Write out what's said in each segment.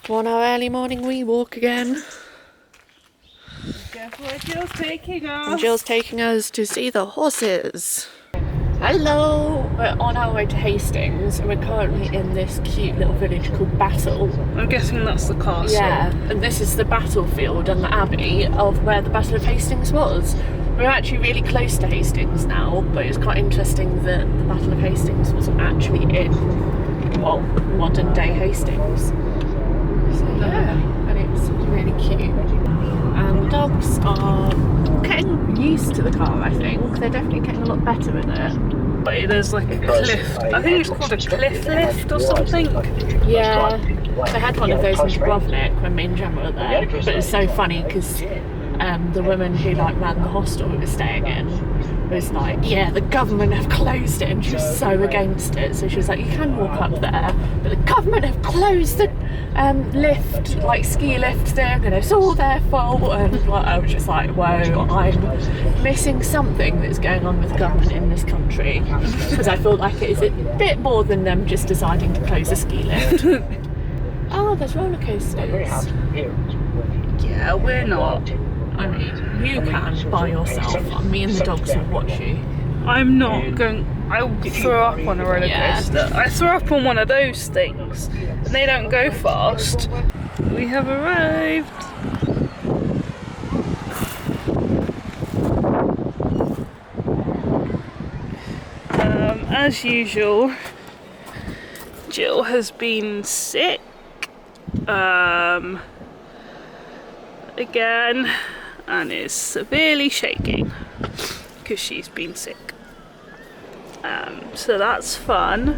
On our early morning wee walk again. Guess where Jill's taking us? And Jill's taking us to see the horses. Hello! We're on our way to Hastings and we're currently in this cute little village called Battle. I'm guessing that's the castle. Yeah, and this is the battlefield and the abbey of where the Battle of Hastings was. We're actually really close to Hastings now, but it's quite interesting that the Battle of Hastings wasn't actually in, well, modern day Hastings. So yeah, and it's really cute. And the dogs are getting used to the car, I think. They're definitely getting a lot better with it. But there's like a cliff, I think it's called a cliff lift or something. Yeah, they had one of those in Dubrovnik when me and Gemma were there. But it's so funny because the woman who like ran the hostel we were staying in was like, yeah, the government have closed it, and she was so against it. So she was like, you can walk up there, but the government have closed the lift, like ski lift thing, and it's all their fault. And like, I was just like, whoa, I'm missing something that's going on with government in this country, because I feel like it is a bit more than them just deciding to close a ski lift. Oh, there's roller coasters. Yeah, we're not. I mean, you can by yourself. Me and the dogs will watch you. I'm not going. I throw up on a roller coaster. I throw up on one of those things, and they don't go fast. We have arrived. As usual, Jill has been sick. Again, and is severely shaking because she's been sick. So that's fun.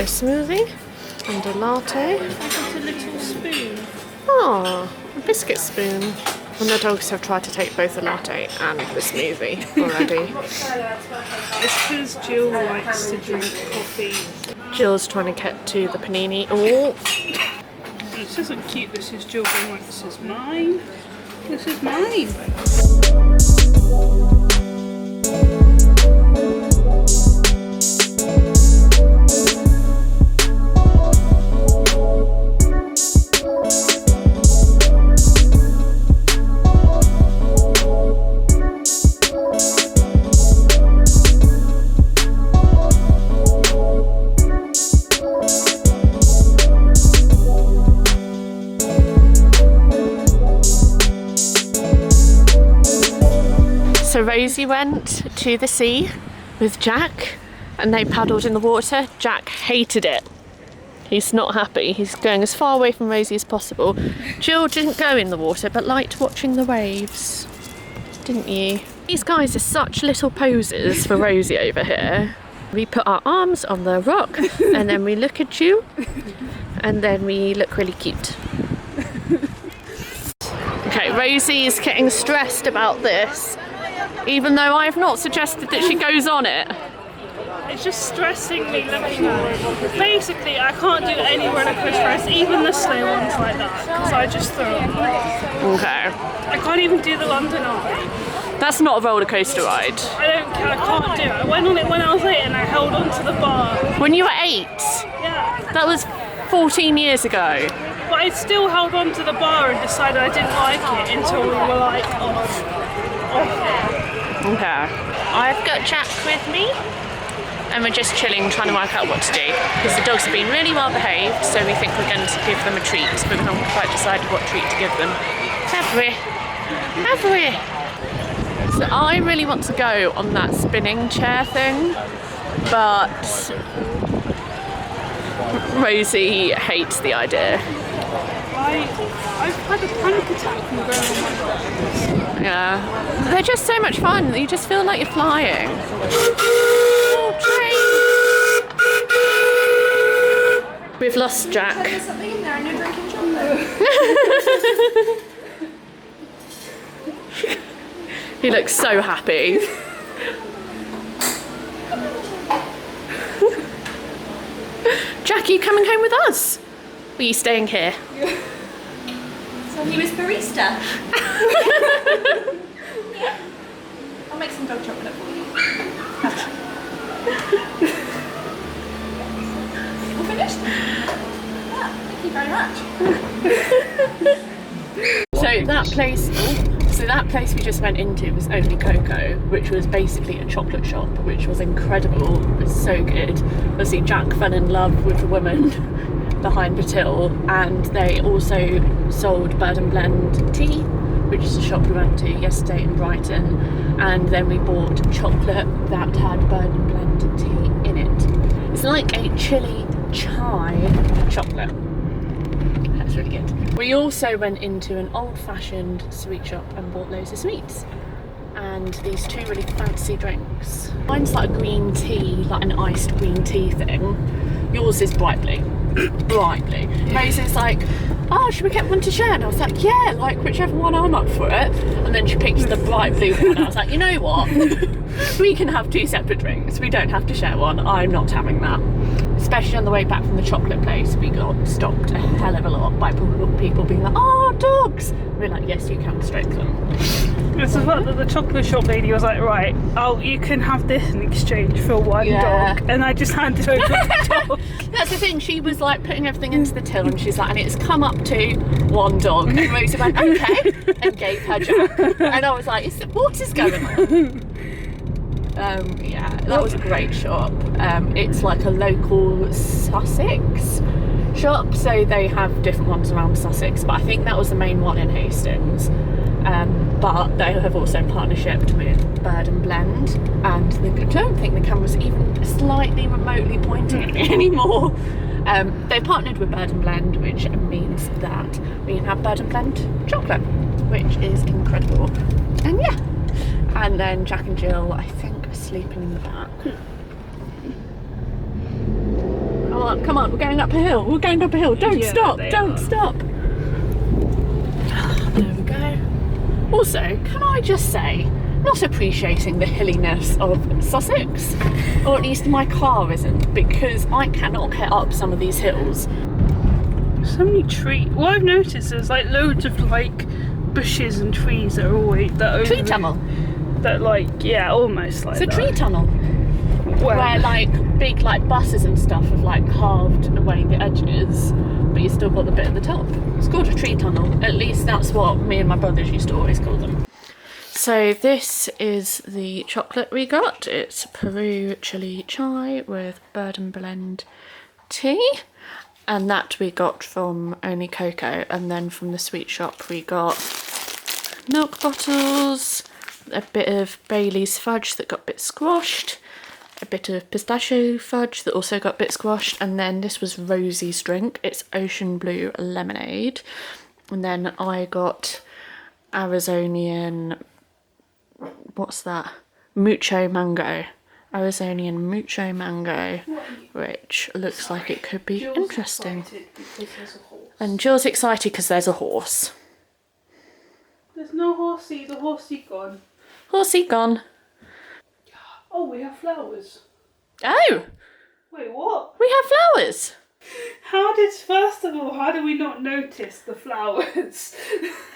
Smoothie and a latte. I got a little spoon. Oh, a biscuit spoon. And the dogs have tried to take both the latte and the smoothie already. It's because Jill likes to drink coffee. Jill's trying to get to the panini. Oh! This isn't cute. This is Jill being like, this is mine. This is mine. So Rosie went to the sea with Jack and they paddled in the water. Jack hated it. He's not happy. He's going as far away from Rosie as possible. Jill didn't go in the water but liked watching the waves. Didn't you? These guys are such little posers for Rosie over here. We put our arms on the rock and then we look at you and then we look really cute. Okay, Rosie is getting stressed about this, even though I have not suggested that she goes on it. It's just stressing me looking at it. Basically, I can't do any roller coaster rides, even the slow ones like that, because I just throw up. Okay. I can't even do the London Eye. That's not a roller coaster ride. I can't do it. I went on it when I was 8 and I held on to the bar. When you were 8? Yeah. That was 14 years ago. But I still held on to the bar and decided I didn't like it until we were like off it. Okay. I've got Jack with me and we're just chilling trying to work out what to do because the dogs have been really well behaved, so we think we're going to give them a treat, but we haven't quite decided what treat to give them. Have we? Have we? So I really want to go on that spinning chair thing, but Rosie hates the idea. I've had a panic attack from going on my dogs. Yeah. They're just so much fun. You just feel like you're flying. Train. We've lost Jack. There's something in there and you're drinking chocolate. He looks so happy. Jack, are you coming home with us? Or are you staying here? Yeah. So he was barista. Yeah. I'll make some dog chocolate for you. All finished? Yeah, thank you very much. So that place we just went into was Only Cocoa, which was basically a chocolate shop, which was incredible. It was so good. Obviously, Jack fell in love with the woman behind the till, and they also sold Bird and Blend tea, which is a shop we went to yesterday in Brighton, and then we bought chocolate that had Bird and Blend tea in it. It's like a chili chai chocolate. That's really good. We also went into an old-fashioned sweet shop and bought loads of sweets and these two really fancy drinks. Mine's like a green tea, like an iced green tea thing. Yours is bright blue. Brightly. Maisie like, oh, should we get one to share? And I was like, yeah, like whichever one, I'm up for it. And then she picked the bright blue one. I was like, you know what? We can have two separate drinks. We don't have to share one. I'm not having that. Especially on the way back from the chocolate place, we got stopped a hell of a lot by people being like, oh, dogs. We're like, yes, you can stroke them. It's the fact that the chocolate shop lady was like, right, oh, you can have this in exchange for one dog. And I just handed over the dog. That's the thing, she was like putting everything into the till and she's like, and it's come up to one dog. And Rosie went, okay, and gave her Jack. And I was like, what is going on? Yeah, that was a great shop. It's like a local Sussex shop, so they have different ones around Sussex, but I think that was the main one in Hastings. But they have also partnershiped with Bird and Blend, and I don't think the camera's even slightly remotely pointing at me anymore. They partnered with Bird and Blend, which means that we can have Bird and Blend chocolate, which is incredible. And yeah, and then Jack and Jill, I think, are sleeping in the back. Come on, we're going up a hill. We're going up a hill. Don't stop. Don't stop. There we go. Also, can I just say, not appreciating the hilliness of Sussex, or at least my car isn't, because I cannot get up some of these hills. So many trees. What I've noticed is like loads of like bushes and trees that are always tree tunnel. That like almost like it's a tree tunnel. Well, where like big like buses and stuff have like carved away the edges, but you still got the bit at the top. It's called a tree tunnel. At least that's what me and my brothers used to always call them. So this is the chocolate we got. It's Peru chili chai with Bird and Blend tea, and that we got from Only Cocoa. And then from the sweet shop we got milk bottles, a bit of Bailey's fudge that got a bit squashed, a bit of pistachio fudge that also got a bit squashed, and then this was Rosie's drink. It's ocean blue lemonade. And then I got Arizonian, what's that? Mucho mango. Arizonian mucho mango, which looks like it could be interesting. And Jill's excited because there's a horse. There's no horsey, the horsey gone. Horsey gone. Oh, we have flowers. Oh! Wait, what? We have flowers! First of all, how do we not notice the flowers?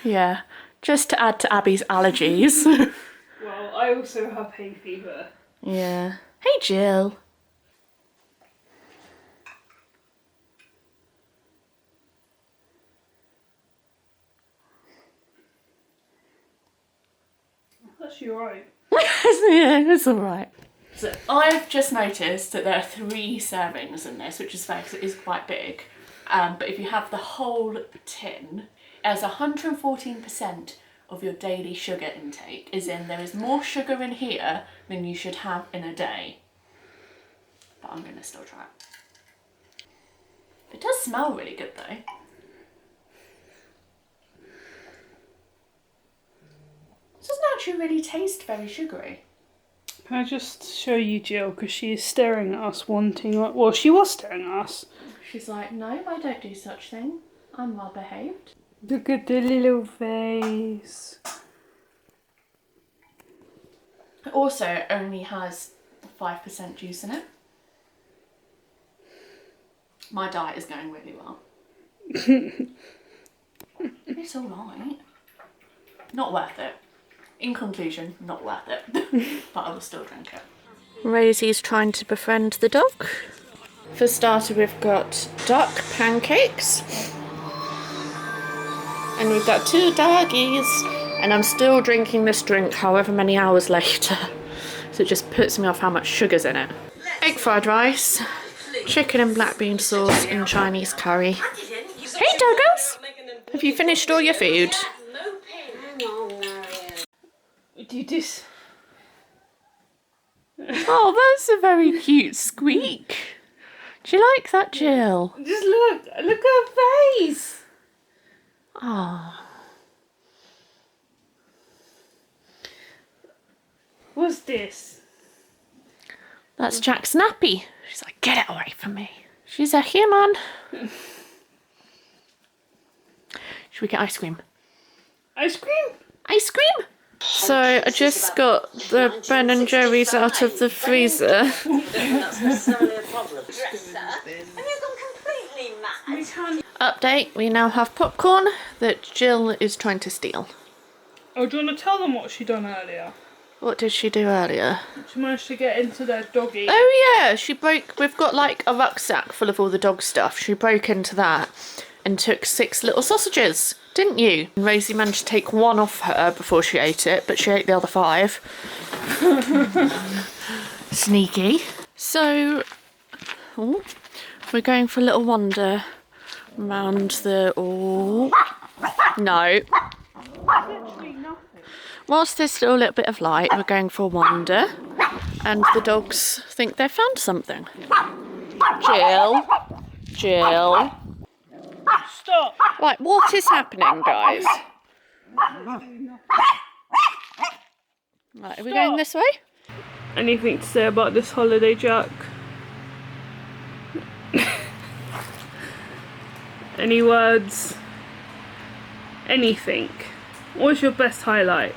Yeah, just to add to Abby's allergies. Well, I also have hay fever. Yeah. Hey, Jill. That's you right. Yeah, it's alright. So I've just noticed that there are 3 servings in this, which is fair because it is quite big. But if you have the whole tin, as 114% of your daily sugar intake is in, there is more sugar in here than you should have in a day. But I'm going to still try it. It does smell really good though. It doesn't actually really taste very sugary. Can I just show you Jill, because she is staring at us wanting, well, she was staring at us. She's like, no, I don't do such thing. I'm well behaved. Look at the little face. also only has 5% juice in it. My diet is going really well. It's alright. Not worth it. In conclusion, not worth it. But I will still drink it. Rosie's trying to befriend the dog. For starter, we've got duck pancakes. And we've got 2 doggies. And I'm still drinking this drink however many hours later. So it just puts me off how much sugar's in it. Egg fried rice, chicken and black bean sauce and Chinese curry. Hey doggos! Have you finished all your food? Do this. Oh, that's a very cute squeak. Do you like that, Jill? Just look at her face. Oh. What's this? That's Jack's nappy. She's like, get it away from me. She's a human. Should we get ice cream? Ice cream? Ice cream? So I just got the Ben and Jerry's out of the freezer. That's necessarily a problem. Have you gone completely mad? Update, we now have popcorn that Jill is trying to steal. Oh, do you want to tell them what she done earlier? What did she do earlier? She managed to get into their doggy. Oh yeah, we've got like a rucksack full of all the dog stuff. She broke into that and took 6 little sausages, didn't you? And Rosie managed to take 1 off her before she ate it, but she ate the other 5. Sneaky. So, we're going for a little wander around the... Oh, no. Whilst there's still a little bit of light, we're going for a wander, and the dogs think they've found something. Jill. Stop. Right, what is happening, guys? Right, are we going this way? Anything to say about this holiday, Jack? Any words? Anything? What's your best highlight?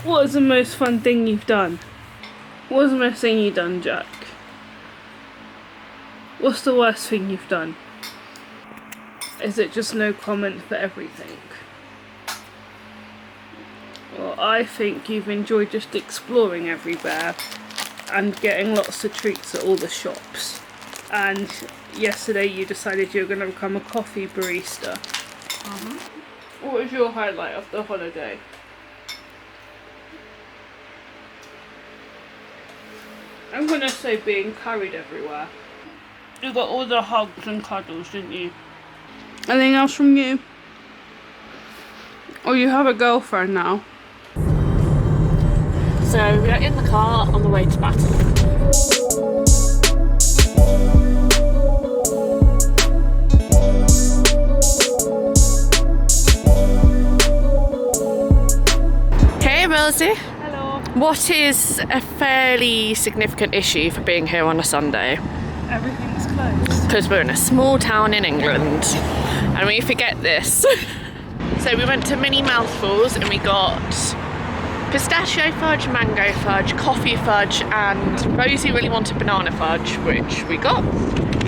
What is the most fun thing you've done? What's the most thing you've done, Jack? What's the worst thing you've done? Is it just no comment for everything? Well, I think you've enjoyed just exploring everywhere and getting lots of treats at all the shops. And yesterday you decided you were going to become a coffee barista. What was your highlight of the holiday? I'm going to say being carried everywhere. You got all the hugs and cuddles, didn't you? Anything else from you? Or you have a girlfriend now? So we are in the car on the way to Battle. Hey Rosie. Hello. What is a fairly significant issue for being here on a Sunday? Everything's closed. Because we're in a small town in England and we forget this. So we went to Mini Mouthfuls and we got pistachio fudge, mango fudge, coffee fudge, and Rosie really wanted banana fudge, which we got.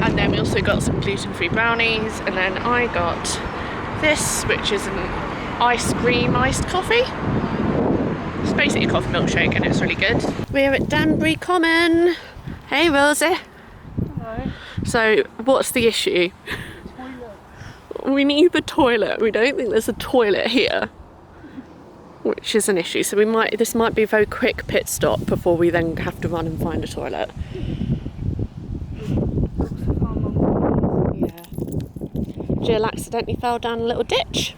And then we also got some gluten-free brownies, and then I got this, which is an ice cream iced coffee. It's basically a coffee milkshake and it's really good. We're at Danbury Common. Hey Rosie. Hello. So what's the issue? Toilet. We need the toilet. We don't think there's a toilet here, which is an issue. So this might be a very quick pit stop before we then have to run and find a toilet. Yeah. Jill accidentally fell down a little ditch.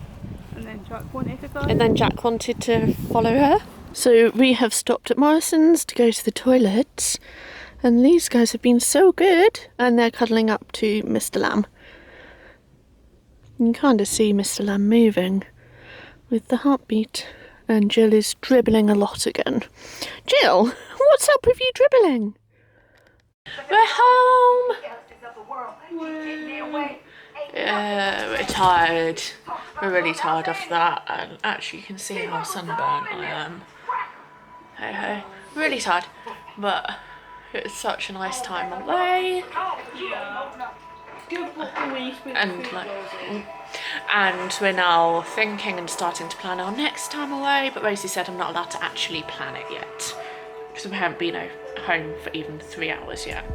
And then Jack wanted to go. And then Jack wanted to follow her. So we have stopped at Morrison's to go to the toilet. And these guys have been so good. And they're cuddling up to Mr. Lamb. You can kind of see Mr. Lamb moving with the heartbeat. And Jill is dribbling a lot again. Jill, what's up with you dribbling? We're home! We're tired. We're really tired after that, and actually you can see how sunburnt I am. Hey ho, really tired, but it was such a nice time away. And we're now thinking and starting to plan our next time away, but Rosie said I'm not allowed to actually plan it yet because we haven't been home for even 3 hours yet.